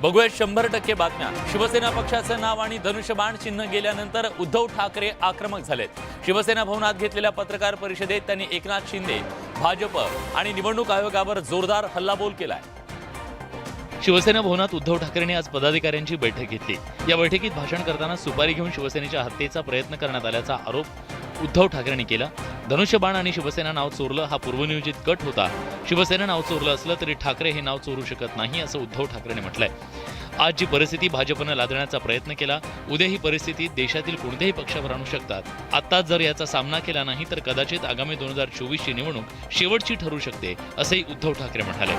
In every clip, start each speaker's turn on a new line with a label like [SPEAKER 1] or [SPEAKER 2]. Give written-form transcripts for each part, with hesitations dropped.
[SPEAKER 1] बघूया 100% बातम्या। शिवसेना पक्षाचं नाव आणि धनुष्यबाण चिन्ह गेल्यानंतर उद्धव ठाकरे आक्रमक झालेत। शिवसेना भवनात घेतलेल्या पत्रकार परिषदेत त्यांनी एकनाथ शिंदे, भाजप आणि निवडणूक आयोगावर जोरदार हल्लाबोल केलाय। शिवसेना भवनात उद्धव ठाकरेंनी आज पदाधिकाऱ्यांची बैठक घेतली। या बैठकीत भाषण करताना सुपारी घेऊन शिवसेनेच्या हत्येचा प्रयत्न करण्यात आल्याचा आरोप उद्धव ठाकरेंनी केला। धनुष्यबाण आणि शिवसेना नाव चोरलं हा पूर्वनियोजित कट होता। शिवसेना नाव चोरलं असलं तरी ठाकरे हे नाव चोरू शकत नाही असं उद्धव ठाकरेंनी म्हटलंय। आज जी परिस्थिती भाजपनं लादण्याचा प्रयत्न केला, उद्या ही परिस्थिती देशातील कोणत्याही पक्षावर आणू शकतात। आत्ताच जर याचा सामना केला नाही तर कदाचित आगामी 2024 ची निवडणूक शेवटची ठरू शकते असंही उद्धव ठाकरे म्हणाले।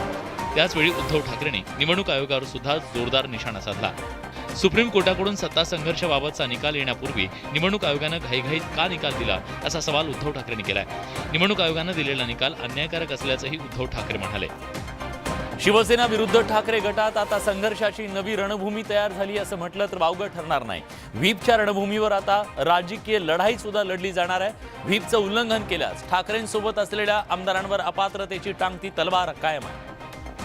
[SPEAKER 1] त्याचवेळी उद्धव ठाकरेंनी निवडणूक आयोगावर सुद्धा जोरदार निशाणा साधला। सुप्रीम कोर्टाकडून सत्ता संघर्षाबाबतचा निकाल येण्यापूर्वी निवडणूक आयोगानं घाईघाईत का निकाल दिला असा सवाल उद्धव ठाकरेंनी केलाय। निवडणूक आयोगानं दिलेला निकाल अन्यायकारक असल्याचंही उद्धव ठाकरे म्हणाले। शिवसेना विरुद्ध ठाकरे गटात आता संघर्षाची नवी रणभूमी तयार झाली असं म्हटलं तर वावगं ठरणार नाही। व्हीपच्या रणभूमीवर आता राजकीय लढाई सुद्धा लढली जाणार आहे। व्हीपचं उल्लंघन केल्यास ठाकरेंसोबत असलेल्या आमदारांवर अपात्रतेची टांगती तलवार कायम आहे।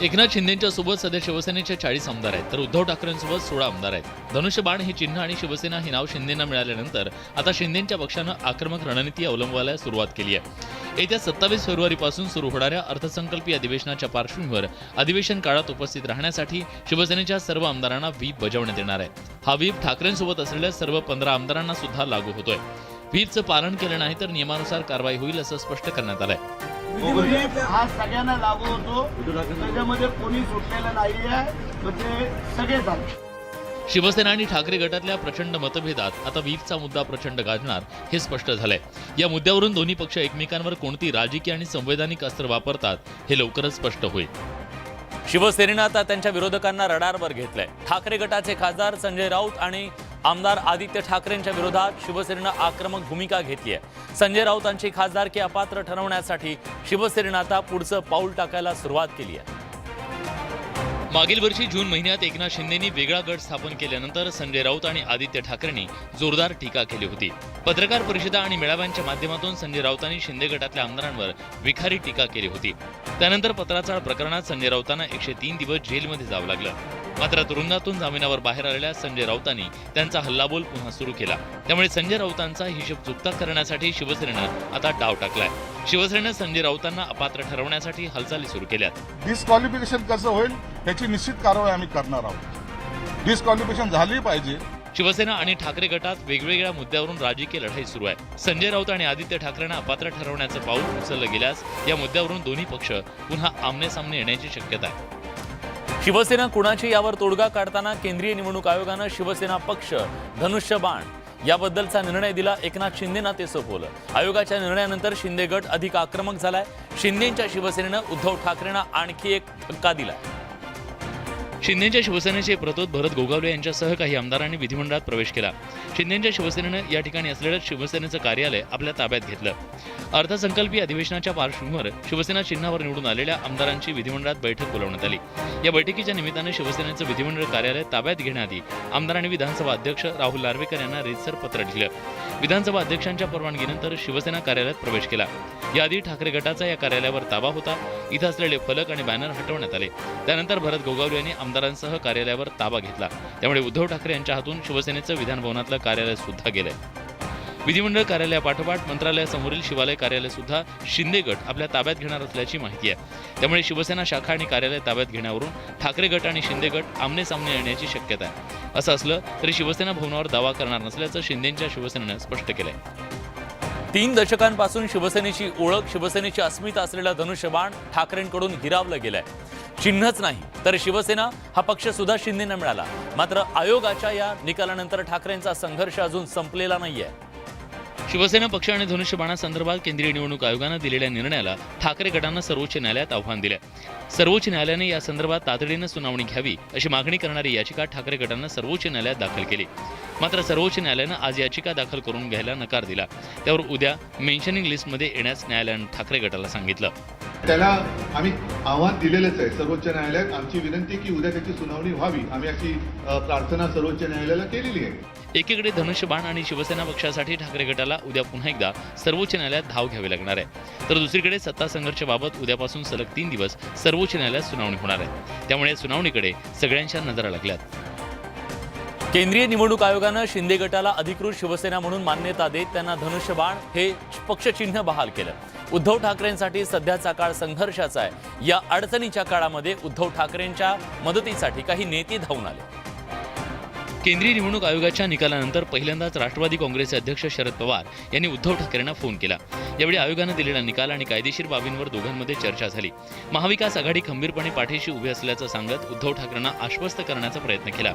[SPEAKER 1] एकनाथ शिंदेंच्या सोबत सध्या शिवसेनेचे 40 आमदार आहेत तर उद्धव ठाकरेंसोबत 16 आमदार आहेत। धनुष्यबाण हे चिन्ह आणि शिवसेना हे नाव शिंदेंना मिळाल्यानंतर आता शिंदेंच्या पक्षानं आक्रमक रणनीती अवलंबायला सुरुवात केली आहे। येत्या 27 फेब्रुवारीपासून सुरू होणाऱ्या अर्थसंकल्पीय अधिवेशनाच्या पार्श्वभूमीवर अधिवेशन काळात उपस्थित राहण्यासाठी शिवसेनेच्या सर्व आमदारांना व्हीप बजावण्यात येणार आहे। हा व्हीप ठाकरेंसोबत असलेल्या सर्व 15 आमदारांना सुद्धा लागू होतोय। व्हीपचं पालन केलं नाही तर नियमानुसार कारवाई होईल असं स्पष्ट करण्यात आलंय।
[SPEAKER 2] हा सगळ्यांना लागू होतो, त्याच्यामध्ये कोणी सुटलेलं नाहीये, म्हणजे सगळे झाले।
[SPEAKER 1] शिवसेना आणि ठाकरे गटातल्या प्रचंड मतभेदात आता व्हीपचा मुद्दा प्रचंड गाजणार हे स्पष्ट झालंय। या मुद्द्यावरून दोन्ही पक्ष एकमेकांवर कोणती राजकीय आणि संवैधानिक अस्त्र वापरतात हे लवकरच स्पष्ट होईल। शिवसेनेनं आता त्यांच्या विरोधकांना रडारवर घेतलंय। ठाकरे गटाचे खासदार संजय राऊत आणि आमदार आदित्य ठाकरेंच्या विरोधात शिवसेनेनं आक्रमक भूमिका घेतली आहे। संजय राऊतांची खासदारकी अपात्र ठरवण्यासाठी शिवसेनेनं आता पुढचं पाऊल टाकायला सुरुवात केली आहे। मागील वर्षी जून महिन्यात एकनाथ शिंदेंनी वेगळा गट स्थापन केल्यानंतर संजय राऊत आणि आदित्य ठाकरेंनी जोरदार टीका केली होती। पत्रकार परिषदा आणि मेळाव्यांच्या माध्यमातून संजय राऊतांनी शिंदे गटातल्या आमदारांवर विखारी टीका केली होती। त्यानंतर पत्राचाळ प्रकरणात संजय राऊतांना 103 दिवस जेलमध्ये जावं लागलं। मात्र तुरुंगातून जामिनावर बाहेर आलेल्या संजय राऊतांनी त्यांचा हल्लाबोल पुन्हा सुरू केला। त्यामुळे संजय राऊतांचा हिशोब चुकता करण्यासाठी शिवसेनेनं आता डाव टाकलाय। शिवसेनेनं संजय राऊतांना अपात्र ठरवण्यासाठी हालचाली सुरू केल्यात।
[SPEAKER 3] डिस्क्वालिफिकेशन कसं होईल याची निश्चित कारवाई आम्ही करणार आहोत। डिस्क्वालिफिकेशन झाली पाहिजे।
[SPEAKER 1] शिवसेना आणि ठाकरे गटात वेगवेगळ्या मुद्द्यावरून राजकीय लढाई सुरू आहे। संजय राऊत आणि आदित्य ठाकरेंना अपात्र ठरवण्याचं पाऊल उचललं गेल्यास या मुद्द्यावरून दोन्ही पक्ष पुन्हा आमने-सामने येण्याची शक्यता आहे। शिवसेना कुणाची यावर तोडगा काढताना केंद्रीय निवडणूक आयोगानं शिवसेना पक्ष धनुष्यबाण याबद्दलचा निर्णय दिला। एकनाथ शिंदेंना ते सोपवलं। आयोगाच्या निर्णयानंतर शिंदे गट अधिक आक्रमक झालाय। शिंदेंच्या शिवसेनेनं उद्धव ठाकरेंना आणखी एक धक्का दिला। शिंदेंच्या शिवसेनेचे प्रतोद भरत गोगावले यांच्यासह काही आमदारांनी विधिमंडळात प्रवेश केला। शिंदेंच्या शिवसेनेनं या ठिकाणी असलेलं शिवसेनेचं कार्यालय आपल्या ताब्यात घेतलं। अर्थसंकल्पीय अधिवेशनाच्या पार्श्वभूमीवर शिवसेना चिन्हावर निवडून आलेल्या आमदारांची विधिमंडळात बैठक बोलावण्यात आली। या बैठकीच्या निमित्ताने शिवसेनेचं विधिमंडळ कार्यालय ताब्यात घेण्याआधी आमदारांनी विधानसभा अध्यक्ष राहुल नार्वेकर यांना रीतसर पत्र लिहिलं। विधानसभा अध्यक्षांच्या परवानगीनंतर शिवसेना कार्यालयात प्रवेश केला। याआधी ठाकरे गटाचा या कार्यालयावर ताबा होता। इथं असलेले फलक आणि बॅनर हटवण्यात आले। त्यानंतर भरत गोगावले यांनी आमदारांसह कार्यालयावर ताबा घेतला। त्यामुळे उद्धव ठाकरे यांच्या हातून शिवसेनेचं विधान भवनातलं कार्यालय सुद्धा गेलंय। विधिमंडळ कार्यालयापाठोपाठ मंत्रालयासमोरील शिवालय कार्यालय सुद्धा शिंदे गट आपल्या ताब्यात घेणार असल्याची माहिती आहे। त्यामुळे शिवसेना शाखा आणि कार्यालय ताब्यात घेण्यावरून ठाकरे गट आणि शिंदे गट आमने-सामने येण्याची शक्यता आहे। असं असलं तरी शिवसेना भवनावर दावा करणार नसल्याचं शिंदेंच्या शिवसेनेनं स्पष्ट केलंय। 3 दशकांपासून शिवसेनेची ओळख, शिवसेनेची अस्मिता असलेला धनुष्यबाण ठाकरेंकडून हिरावलं गेलंय। चिन्हच नाही तर शिवसेना हा पक्ष सुद्धा शिंदेंना मिळाला। मात्र आयोगाच्या या निकालानंतर ठाकरेंचा संघर्ष अजून संपलेला नाहीये। शिवसेना पक्ष आणि धनुष्यबाणासंदर्भात केंद्रीय निवडणूक आयोगानं दिलेल्या निर्णयाला ठाकरे गटानं सर्वोच्च न्यायालयात आव्हान दिलं। सर्वोच्च न्यायालयाने या संदर्भात तातडीनं सुनावणी घ्यावी अशी मागणी करणारी याचिका ठाकरे गटानं सर्वोच्च न्यायालयात दाखल केली। मात्र सर्वोच्च न्यायालयानं आज याचिका दाखल करून घ्यायला नकार दिला। त्यावर उद्या मेन्शनिंग लिस्टमध्ये येण्यास न्यायालयानं ठाकरे गटाला सांगितलं।
[SPEAKER 4] त्याला आम्ही आव्हान दिलेलंच आहे सर्वोच्च न्यायालयात। आमची विनंती की उद्या त्याची सुनावणी व्हावी, आम्ही अशी प्रार्थना सर्वोच्च न्यायालयाला केलेली आहे।
[SPEAKER 1] एकीकडे धनुष्यबाण आणि शिवसेना पक्षासाठी ठाकरे गटाला उद्या पुन्हा एकदा सर्वोच्च न्यायालयात धाव घ्यावी लागणार आहे, तर दुसरीकडे सत्ता संघर्षाबाबत उद्यापासून सलग 3 दिवस सर्वोच्च न्यायालयात सुनावणी होणार आहे. त्यामुळे सुनावणीकडे सगळ्यांच्या नजरा लागल्यात.
[SPEAKER 5] केंद्रीय निवडणूक आयोगानं शिंदे गटाला अधिकृत शिवसेना म्हणून मान्यता देत त्यांना धनुष्यबाण हे पक्षचिन्ह बहाल केलं. उद्धव ठाकरेंसाठी सध्याचा काळ संघर्षाचा आहे. या अडचणीच्या काळामध्ये उद्धव ठाकरेंच्या मदतीसाठी काही नेते धावून आले.
[SPEAKER 1] केंद्रीय निवडणूक आयोगाच्या निकालानंतर पहिल्यांदाच राष्ट्रवादी काँग्रेसचे अध्यक्ष शरद पवार यांनी उद्धव ठाकरेंना फोन केला. यावेळी आयोगानं दिलेला निकाल आणि कायदेशीर बाबींवर दोघांमध्ये चर्चा झाली. महाविकास आघाडी खंबीरपणे पाठीशी उभी असल्याचं सांगत उद्धव ठाकरेंना आश्वस्त करण्याचा प्रयत्न केला.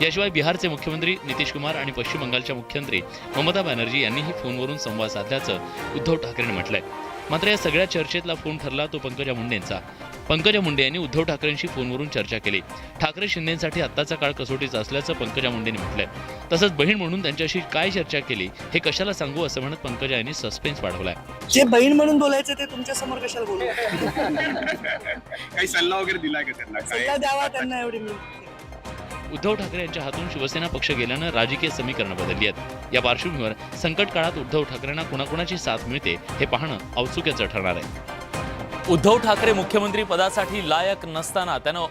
[SPEAKER 1] याशिवाय बिहारचे मुख्यमंत्री नितीश कुमार आणि पश्चिम बंगालच्या मुख्यमंत्री ममता बॅनर्जी यांनीही फोनवरून संवाद साधल्याचं उद्धव ठाकरेंनी म्हटलंय. मात्र या सगळ्या चर्चेतला फोन ठरला तो पंकजा मुंडेंचा. पंकजा मुंडे यांनी उद्धव ठाकरेंशी फोनवरून चर्चा केली. ठाकरे शिंदेसाठी आत्ताचा काळ कसोटीचा असल्याचं पंकजा मुंडेंनी म्हटलंय. तसंच बहीण म्हणून त्यांच्याशी काय चर्चा केली हे कशाला सांगू असं म्हणत पंकजा यांनी सस्पेन्स वाढवलाय.
[SPEAKER 6] जे बहीण म्हणून बोलायचं ते तुमच्या समोर कशाला बोलू?
[SPEAKER 7] काही सल्ला वगैरे दिलाय का त्यांना?
[SPEAKER 6] सल्ला द्यावा त्यांना एवढी मी.
[SPEAKER 1] उद्धव ठाकरे यांच्या हातून शिवसेना पक्ष गेल्यानं राजकीय समीकरणं बदलली आहेत. या पार्श्वभूमीवर संकट काळात उद्धव ठाकरेंना कुणाकुणाची साथ मिळते हे पाहणं औत्सुक्याचं ठरणार आहे.
[SPEAKER 5] उद्धव ठाकरे मुख्यमंत्री पदासाठी लायक नसताना त्यानं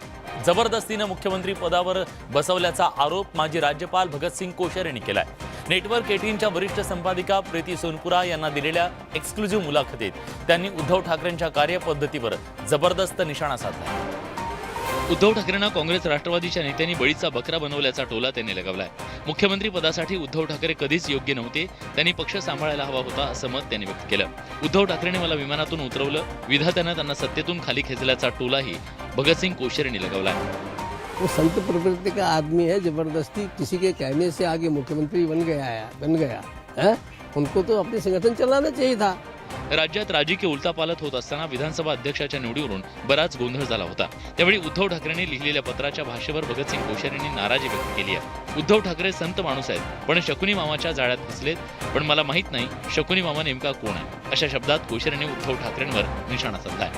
[SPEAKER 5] जबरदस्तीनं मुख्यमंत्री पदावर बसवल्याचा आरोप माजी राज्यपाल भगतसिंग कोश्यारी यांनी केलाय. नेटवर्क 18च्या वरिष्ठ संपादिका प्रीती सोनपुरा यांना दिलेल्या एक्सक्लुझिव्ह मुलाखतीत त्यांनी उद्धव ठाकरेंच्या कार्यपद्धतीवर जबरदस्त निशाणा साधला.
[SPEAKER 1] उद्धव ठाकरेंना काँग्रेस राष्ट्रवादीच्या नेत्यांनी बळीचा बकरा बनवल्याचा टोला त्यांनी लगावलाय. मुख्यमंत्री पदासाठी उद्धव ठाकरे कधीच योग्य नव्हते, त्यांनी पक्ष सांभाळायला हवा होता असं मत त्यांनी व्यक्त केलं. उद्धव ठाकरेंनी मला विमानातून उतरवलं, विधात्यानं त्यांना सत्तेतून खाली खेचल्याचा टोलाही भगतसिंग कोश्यारी यांनी लगावलाय.
[SPEAKER 8] वो संत प्रवृत्ति का आदमी है, जबरदस्ती किसी के कहने से आगे मुख्यमंत्री बन गया है? उनको तो अपने संगठन चलाना चाहिए था.
[SPEAKER 1] राज्यात राजकीय उलथापालथ होत असताना विधानसभा अध्यक्षाच्या निवडीवरून बराच गोंधळ झाला होता. त्यावेळी उद्धव ठाकरेंनी लिहिलेल्या पत्राच्या भाषेवर भगतसिंग कोश्यारी यांनी नाराजी व्यक्त केली आहे. उद्धव ठाकरे संत माणूस आहेत, पण शकुनी मामाच्या जाळ्यात फसलेत, पण मला माहित नाही शकुनी मामा नेमका कोण आहे, अशा शब्दात कोश्यारी यांनी उद्धव ठाकरेंवर निशाणा साधलाय.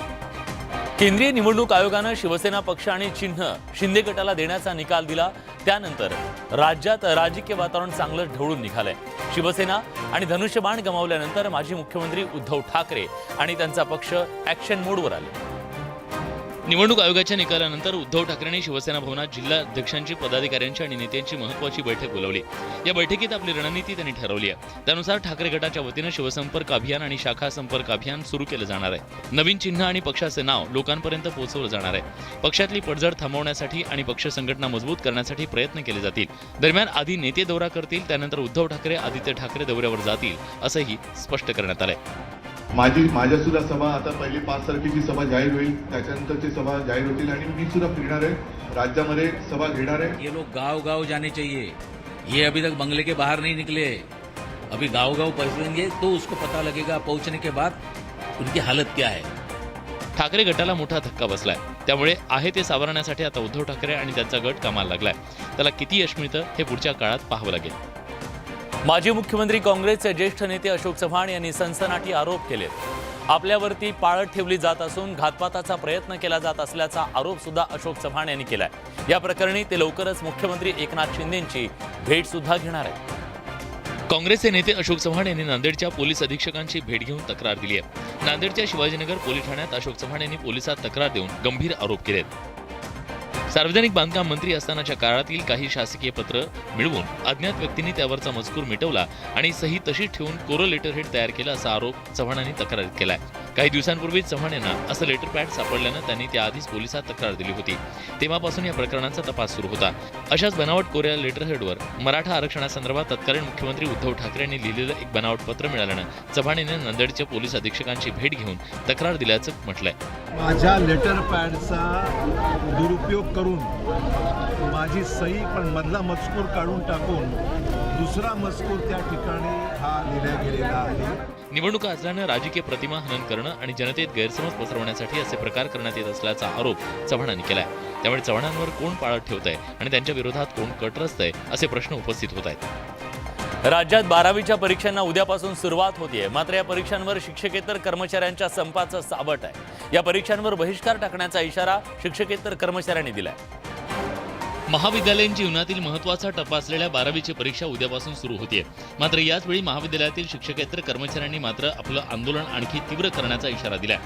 [SPEAKER 5] केंद्रीय निवडणूक आयोगानं शिवसेना पक्ष आणि चिन्ह शिंदे गटाला देण्याचा निकाल दिला. त्यानंतर राज्यात राजकीय वातावरण चांगलं ढवळून निघालंय. शिवसेना आणि धनुष्यबाण गमावल्यानंतर माजी मुख्यमंत्री उद्धव ठाकरे आणि त्यांचा पक्ष ॲक्शन मोडवर आले.
[SPEAKER 1] निवडणूक आयोगाच्या निकालानंतर उद्धव ठाकरेंनी शिवसेना भवनात जिल्हा अध्यक्षांची, पदाधिकाऱ्यांची आणि नेत्यांची महत्त्वाची बैठक बोलावली. या बैठकीत आपली रणनीती त्यांनी ठरवली आहे. त्यानुसार ठाकरे गटाच्या वतीनं शिवसंपर्क अभियान आणि शाखा संपर्क अभियान सुरू केलं जाणार आहे. नवीन चिन्ह आणि पक्षाचे नाव लोकांपर्यंत पोहोचवलं जाणार आहे. पक्षातली पडझड थांबवण्यासाठी आणि पक्ष संघटना मजबूत करण्यासाठी प्रयत्न केले जातील. दरम्यान आधी नेते दौरा करतील, त्यानंतर उद्धव ठाकरे आदित्य ठाकरे दौऱ्यावर जातील असंही स्पष्ट करण्यात आलंय.
[SPEAKER 4] माझ्या सुद्धा सभा आता पहिली 5 तारखेची सभा जाहीर होईल, त्याच्यानंतरची सभा जाहीर होतील आणि मी सुद्धा फिरणार आहे, राज्यामध्ये सभा घेणार आहे.
[SPEAKER 9] ये लोग गांव गांव जाने चाहिए. ये अभी तक बंगले के बाहर नहीं निकले. अभी गांव गांव पहुंचेंगे तो उसको पता लगेगा पहुंचने के बाद उनकी हालत क्या है.
[SPEAKER 1] ठाकरे गटाला मोठा धक्का बसलाय. त्यामुळे आहे ते सावरण्यासाठी आता उद्धव ठाकरे आणि त्यांचा गट कामाला लागलाय. त्याला किती यश मिळतं हे पुढच्या काळात पाहावं लागेल.
[SPEAKER 5] माजी मुख्यमंत्री काँग्रेसचे ज्येष्ठ नेते अशोक चव्हाण यांनी सनसनाटी आरोप केलेत. आपल्यावरती पाळत ठेवली जात असून घातपाताचा प्रयत्न केला जात असल्याचा आरोप सुद्धा अशोक चव्हाण यांनी केलाय. या प्रकरणी ते लवकरच मुख्यमंत्री एकनाथ शिंदेंची भेट सुद्धा घेणार आहेत.
[SPEAKER 1] काँग्रेसचे नेते अशोक चव्हाण यांनी नांदेडच्या पोलीस अधीक्षकांची भेट घेऊन तक्रार दिली आहे. नांदेडच्या शिवाजीनगर पोलीस ठाण्यात अशोक चव्हाण यांनी पोलिसात तक्रार देऊन गंभीर आरोप केलेत. सार्वजनिक बांधकाम मंत्री असतानाच्या काळातील काही शासकीय पत्र मिळवून अज्ञात व्यक्तींनी त्यावरचा मजकूर मिटवला आणि सही तशीच ठेवून कोरो लेटरहेड तयार केला असा आरोप चव्हाणांनी तक्रारीत केलाय. काही दिवसांपूर्वी चव्हाण यांना असं लेटरपॅड सापडल्यानं त्यांनी त्याआधीच पोलिसात तक्रार दिली होती. तेव्हापासून या प्रकरणाचा तपास सुरू होता. अशाच बनावट कोऱ्या लेटरहेडवर मराठा आरक्षणासंदर्भात तत्कालीन मुख्यमंत्री उद्धव ठाकरे यांनी लिहिलेलं एक बनावट पत्र मिळाल्यानं चव्हाण यांनी नांदेडच्या पोलीस अधीक्षकांची भेट घेऊन तक्रार दिल्याचं म्हटलंय.
[SPEAKER 10] माझ्या लेटरपॅडचा दुरुपयोग करून माझी सही पण मधला मजकूर काढून टाकून दुसरा मजकूर त्या ठिकाणी हा लिहिला गेलेला आहे.
[SPEAKER 1] निवडणुका असल्यानं राजकीय प्रतिमा हनन करणं आणि जनतेत गैरसमज पसरवण्यासाठी असे प्रकार करण्यात येत असल्याचा आरोप चव्हाणांनी केलाय. त्यामुळे चव्हाणांवर कोण पाळत ठेवतंय आणि त्यांच्या विरोधात कोण कट रचतंय असे प्रश्न उपस्थित होत आहेत.
[SPEAKER 5] राज्यात 12वीच्या परीक्षांना उद्यापासून सुरुवात होतीये. मात्र या परीक्षांवर शिक्षकेतर कर्मचाऱ्यांच्या संपाचं सावट आहे. या परीक्षांवर बहिष्कार टाकण्याचा इशारा शिक्षकेतर कर्मचाऱ्यांनी दिलाय.
[SPEAKER 1] महाविद्यालयीन जीवनातील महत्त्वाचा टप्पा असलेल्या 12वीची परीक्षा उद्यापासून सुरू होतीये. मात्र याचवेळी महाविद्यालयातील शिक्षकेतर कर्मचाऱ्यांनी मात्र आपलं आंदोलन आणखी तीव्र करण्याचा इशारा दिलाय.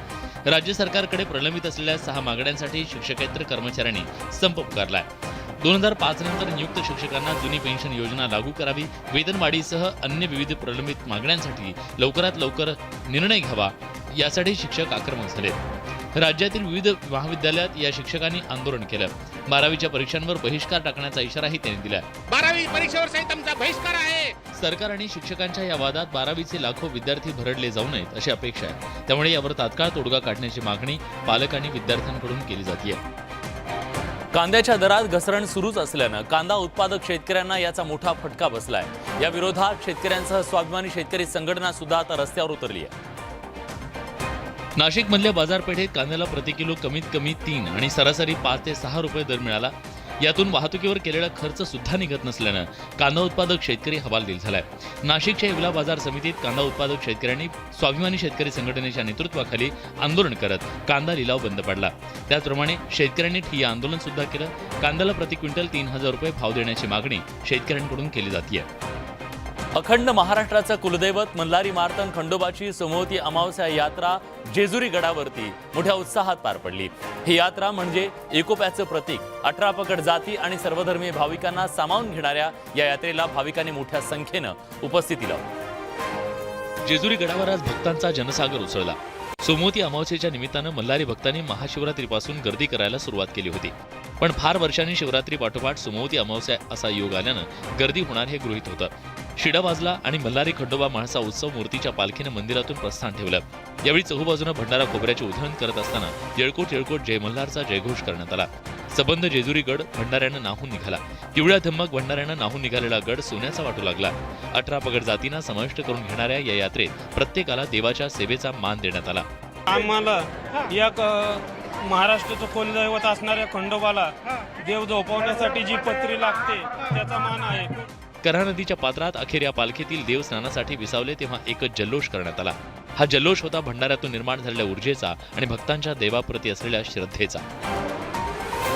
[SPEAKER 1] राज्य सरकारकडे प्रलंबित असलेल्या 6 मागण्यांसाठी शिक्षकेतर कर्मचाऱ्यांनी संप पुकारलाय. 2005 नंतर नियुक्त शिक्षकांना जुनी पेन्शन योजना लागू करावी, वेतनवाढीसह अन्य विविध प्रलंबित मागण्यांसाठी लवकरात लवकर निर्णय घ्यावा, यासाठी शिक्षक आक्रमक झाले. राज्यातील विविध महाविद्यालयात या शिक्षकांनी आंदोलन केलं. 12वीच्या परीक्षांवर बहिष्कार टाकण्याचा इशाराही त्यांनी दिला.
[SPEAKER 7] 12वी परीक्षेवर सहित आमचा बहिष्कार आहे.
[SPEAKER 1] सरकार आणि शिक्षकांच्या या वादात 12वीचे लाखो विद्यार्थी भरडले जाऊ नयेत अशी अपेक्षा आहे. त्यामुळे यावर तात्काळ तोडगा काढण्याची मागणी पालक आणि विद्यार्थ्यांकडून केली जाते.
[SPEAKER 5] कांद्याच्या दरात घसरण सुरूच असल्यानं कांदा उत्पादक शेतकऱ्यांना याचा मोठा फटका बसलाय. या विरोधात शेतकऱ्यांसह स्वाभिमानी शेतकरी संघटना सुद्धा आता रस्त्यावर उतरली आहे.
[SPEAKER 1] नाशिकमधल्या बाजारपेठेत कांद्याला प्रति किलो कमीत कमी 3 आणि सरासरी 5 ते 6 रुपये दर मिळाला. यातून वाहतुकीवर केलेला खर्च सुद्धा निघत नसल्यानं कांदा उत्पादक शेतकरी हवालदिल झालाय. नाशिकच्या येवला बाजार समितीत कांदा उत्पादक शेतकऱ्यांनी स्वाभिमानी शेतकरी संघटनेच्या नेतृत्वाखाली आंदोलन करत कांदा लिलाव बंद पाडला. त्याचप्रमाणे शेतकऱ्यांनी ठिय्या आंदोलन सुद्धा केलं. कांद्याला प्रति क्विंटल 3000 रुपये भाव देण्याची मागणी शेतकऱ्यांकडून केली जाते.
[SPEAKER 5] अखंड महाराष्ट्राचं कुलदैवत मल्हारी मार्तंड खंडोबाची सोमवती अमावस्या यात्रा जेजुरी गडावरती मोठ्या उत्साहात पार पडली. ही यात्रा म्हणजे एकोप्याचं प्रतीक. 18 पगड जाती आणि सर्वधर्मीय भाविकांना सामावून घेणाऱ्या या यात्रेला भाविकांनी मोठ्या संख्येनं उपस्थिती लावली.
[SPEAKER 1] जेजुरी गडावर आज भक्तांचा जनसागर उसळला. सोमवती अमावस्येच्या निमित्तानं मल्हारी भक्तांनी महाशिवरात्रीपासून गर्दी करायला सुरुवात केली होती. पण फार वर्षांनी शिवरात्री पाठोपाठ सोमवती अमावस्या असा योग आल्यानं गर्दी होणार हे गृहीत होतं. शिडा वाजला आणि मल्हारी खंडोबा म्हाळसा उत्सव मूर्तीच्या पालखीनं मंदिरातून प्रस्थान ठेवलं. यावेळी चहूबाजूनं भंडारा खोबऱ्याची उधळण करत असताना येळकोट येळकोट जय मल्हारचा जयघोष करण्यात आला. सबंध जेजुरी गड भंडाऱ्यानं नाहून निघाला. पिवळ्या धम्मक भंडाऱ्यानं नाहून निघालेला गड सोन्याचा वाटू लागला. 18 पगड जातींना समाविष्ट करून घेणाऱ्या या यात्रेत प्रत्येकाला देवाच्या सेवेचा मान देण्यात आला.
[SPEAKER 11] आम्हाला एक महाराष्ट्राचं कुलदैवत असणाऱ्या खंडोबाला देव झोपवण्यासाठी जी पत्री लागते त्याचा मान आहे.
[SPEAKER 1] कऱ्हा नदीच्या पात्रात अखेर या पालखीतील देव स्नानासाठी विसावले तेव्हा एकच जल्लोष करण्यात आला. हा जल्लोष होता भंडाऱ्यातून निर्माण झालेल्या ऊर्जेचा आणि भक्तांच्या देवाप्रती असलेल्या श्रद्धेचा.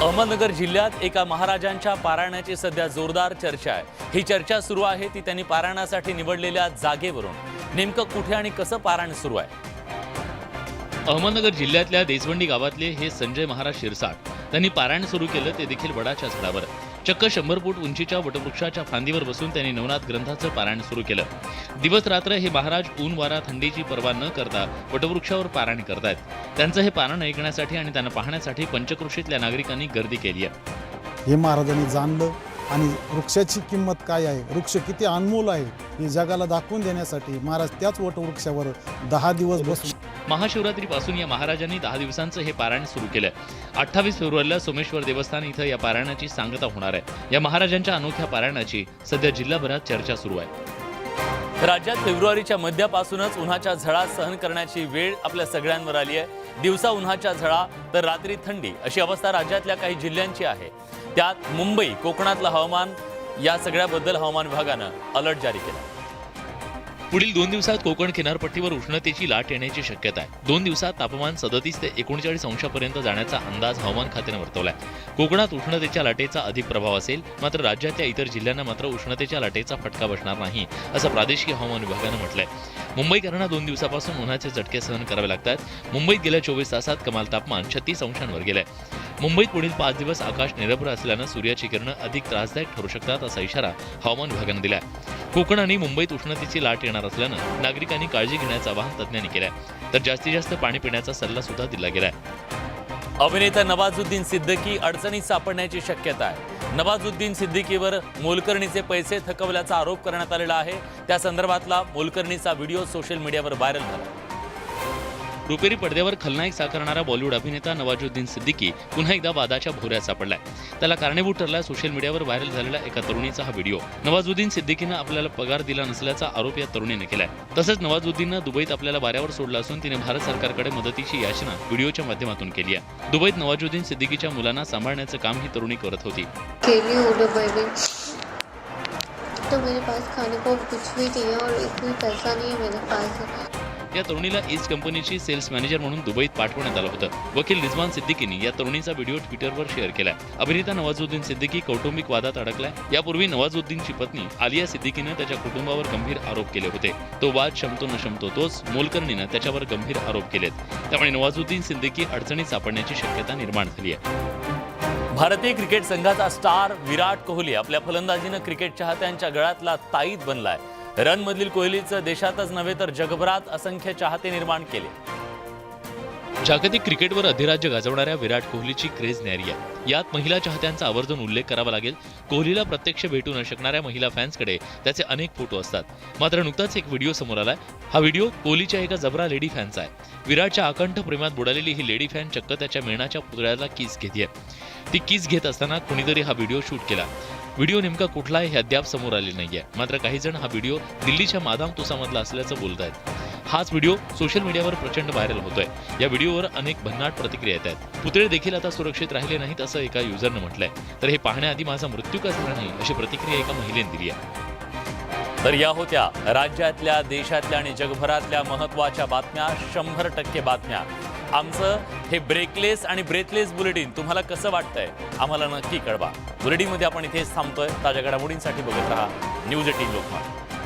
[SPEAKER 5] अहमदनगर जिल्ह्यात एका महाराजांच्या पारायणाची सध्या जोरदार चर्चा आहे. ही चर्चा सुरू आहे ती त्यांनी पारायणासाठी निवडलेल्या जागेवरून. नेमकं कुठे आणि कसं पारायण सुरू आहे?
[SPEAKER 1] अहमदनगर जिल्ह्यातल्या देसवंडी गावातले हे संजय महाराज शिरसाट. त्यांनी पारायण सुरू केलं ते देखील वडाच्या झाडावर. चक्क 100 फूट उंचीच्या वटवृक्षाच्या फांदीवर बसून त्यांनी नवनाथ ग्रंथाचं पारायण सुरू केलं. दिवस रात्र हे महाराज ऊन वारा थंडीची पर्वा न करता वटवृक्षावर पारायण करतायत. त्यांचं हे पारायण ऐकण्यासाठी आणि त्यांना पाहण्यासाठी पंचक्रोशीतल्या नागरिकांनी गर्दी केली आहे.
[SPEAKER 12] हे महाराजांनी जाणलं आणि वृक्षाची किंमत काय आहे, वृक्ष किती अनमोल आहे हे जगाला दाखवून देण्यासाठी महाराज त्याच वटवृक्षावर 10 दिवस बसून.
[SPEAKER 1] महाशिवरात्रीपासून या महाराजांनी 10 दिवसांचं हे पारायण सुरू केलंय. 28 फेब्रुवारीला सोमेश्वर देवस्थान इथं या पारायणाची सांगता होणार आहे. या महाराजांच्या अनोख्या पारायणाची सध्या जिल्हाभरात चर्चा सुरू आहे.
[SPEAKER 5] राज्यात फेब्रुवारीच्या मध्यापासूनच उन्हाच्या झळा सहन करण्याची वेळ आपल्या सगळ्यांवर आली आहे. दिवसा उन्हाच्या झळा तर रात्री थंडी अशी अवस्था राज्यातल्या काही जिल्ह्यांची आहे. त्यात मुंबई, कोकणातलं हवामान या सगळ्याबद्दल हवामान विभागानं अलर्ट जारी केला.
[SPEAKER 1] पुढील 2 दिवसात कोकण किनारपट्टीवर उष्णतेची लाट येण्याची शक्यता आहे. 2 दिवसात तापमान 37 ते 39 अंशापर्यंत जाण्याचा अंदाज हवामान खात्यानं वर्तवलाय. कोकणात उष्णतेच्या लाटेचा अधिक प्रभाव असेल, मात्र राज्यातल्या इतर जिल्ह्यांना मात्र उष्णतेच्या लाटेचा फटका बसणार नाही असं प्रादेशिक हवामान विभागानं म्हटलंय. मुंबईकरांना 2 दिवसापासून उन्हाचे झटके सहन करावे लागतात. मुंबईत गेल्या 24 तासात कमाल तापमान 36 अंशांवर गेलंय. मुंबईत पुढील 5 दिवस आकाश निरभ्र असल्यानं सूर्याची किरणं अधिक त्रासदायक ठरू शकतात असा इशारा हवामान विभागानं दिलाय. कोकण आणि मुंबईत उष्णतेची लाट येणार असल्यानं नागरिकांनी काळजी घेण्याचं आवाहन तज्ज्ञांनी केलंय. तर जास्तीत जास्त पाणी पिण्याचा सल्ला सुद्धा दिला गेलाय.
[SPEAKER 5] अभिनेता नवाजुद्दीन सिद्दीकी अडचणीत सापडण्याची शक्यता आहे. नवाजुद्दीन सिद्दीकीवर मोलकरणीचे पैसे थकवल्याचा आरोप करण्यात आलेला आहे. त्या संदर्भातला मोलकरणीचा व्हिडिओ सोशल मीडियावर व्हायरल झाला. रुपेरी पडद्यावर खलनायक साकारणारा बॉलिवूड अभिनेता नवाजुद्दीन सिद्दीकी पुन्हा एकदा वादाच्या भोवऱ्यात सापडलाय. त्याला कारणीभूत ठरला सोशल मीडियावर व्हायरल झालेला एका तरुणीचा हा व्हिडिओ. नवाजुद्दीन सिद्दीकीनं आपल्याला पगार दिला नसल्याचा आरोप या तरुणीने केलाय. तसंच नवाजुद्दीननं दुबईत आपल्याला वाऱ्यावर सोडलं असून तिने भारत सरकारकडे मदतीची याचना व्हिडिओच्या माध्यमातून केली आहे. दुबईत नवाजुद्दीन सिद्दीकीच्या मुलांना सांभाळण्याचं काम ही तरुणी करत होती.
[SPEAKER 13] तो मेरे पास खाने को कुछ भी नहीं है और एक भी पैसा नहीं है मेरे पास.
[SPEAKER 1] या तरुणीला ईस्ट कंपनीची सेल्स मॅनेजर म्हणून दुबईत पाठवण्यात आलं होतं. वकील रिजवान सिद्दीकीने या तरुणीचा व्हिडिओ ट्विटरवर शेअर केलाय. अभिनेता नवाजुद्दीन सिद्दीकी कौटुंबिक वादात अडकलाय. यापूर्वी नवाजुद्दीनची पत्नी आलिया सिद्दीकीनं त्याच्या कुटुंबावर गंभीर आरोप केले होते. तो वाद शमतो न शमतो तोच मोलकर्णीनं त्याच्यावर गंभीर आरोप केलेत. त्यामुळे नवाजुद्दीन सिद्दीकी अडचणीत सापडण्याची शक्यता निर्माण झाली आहे.
[SPEAKER 5] भारतीय क्रिकेट संघाचा स्टार विराट कोहली आपल्या फलंदाजीनं क्रिकेट चाहत्यांच्या गळ्यातला ताईत बनलाय. रनमधील कोहलीचं देशातच नव्हे तर जगभरात असंख्य चाहते निर्माण केले.
[SPEAKER 1] जागतिक क्रिकेटवर अधिराज्य गाजवणाऱ्या विराट कोहलीची क्रेज न्यारी आहे. यात महिला चाहत्यांचा आवर्जून उल्लेख करावा लागेल. कोहलीला प्रत्यक्ष भेटू न शकणाऱ्या महिला फॅन्सकडे त्याचे अनेक फोटो असतात. मात्र नुकताच एक व्हिडिओ समोर आलाय. हा व्हिडिओ कोहलीच्या एका जबरा लेडी फॅनचा आहे. विराटच्या आकंठ प्रेमात बुडालेली ही लेडी फॅन चक्क त्याच्या मेणाच्या पुतळ्याला किस घेतेय. ती किस घेत असताना कुणीतरी हा व्हिडिओ शूट केला. व्हिडिओ नेमका कुठला आहे हे अद्याप समोर आले नाहीये. मात्र काही जण हा व्हिडिओ दिल्लीच्या मादाम तुसामधला असल्याचं बोलत आहेत. हाच व्हिडिओ सोशल मीडियावर प्रचंड व्हायरल होतोय. या व्हिडिओवर अनेक भन्नाट प्रतिक्रिया येत आहेत. पुतळे देखील आता सुरक्षित राहिले नाहीत असं एका युजरनं म्हटलंय. तर हे पाहण्याआधी माझा मृत्यू का झाला नाही अशी प्रतिक्रिया एका महिलेने दिली आहे.
[SPEAKER 5] तर या होत्या राज्यातल्या, देशातल्या आणि जगभरातल्या महत्त्वाच्या बातम्या. 100% बातम्या. आमचं हे ब्रेकलेस आणि ब्रेथलेस बुलेटिन तुम्हाला कसं वाटतंय आम्हाला नक्की कळवा. बुलेटिनमध्ये आपण इथेच थांबतोय. ताज्या घडामोडींसाठी बघत राहा न्यूज 18 लोकमत.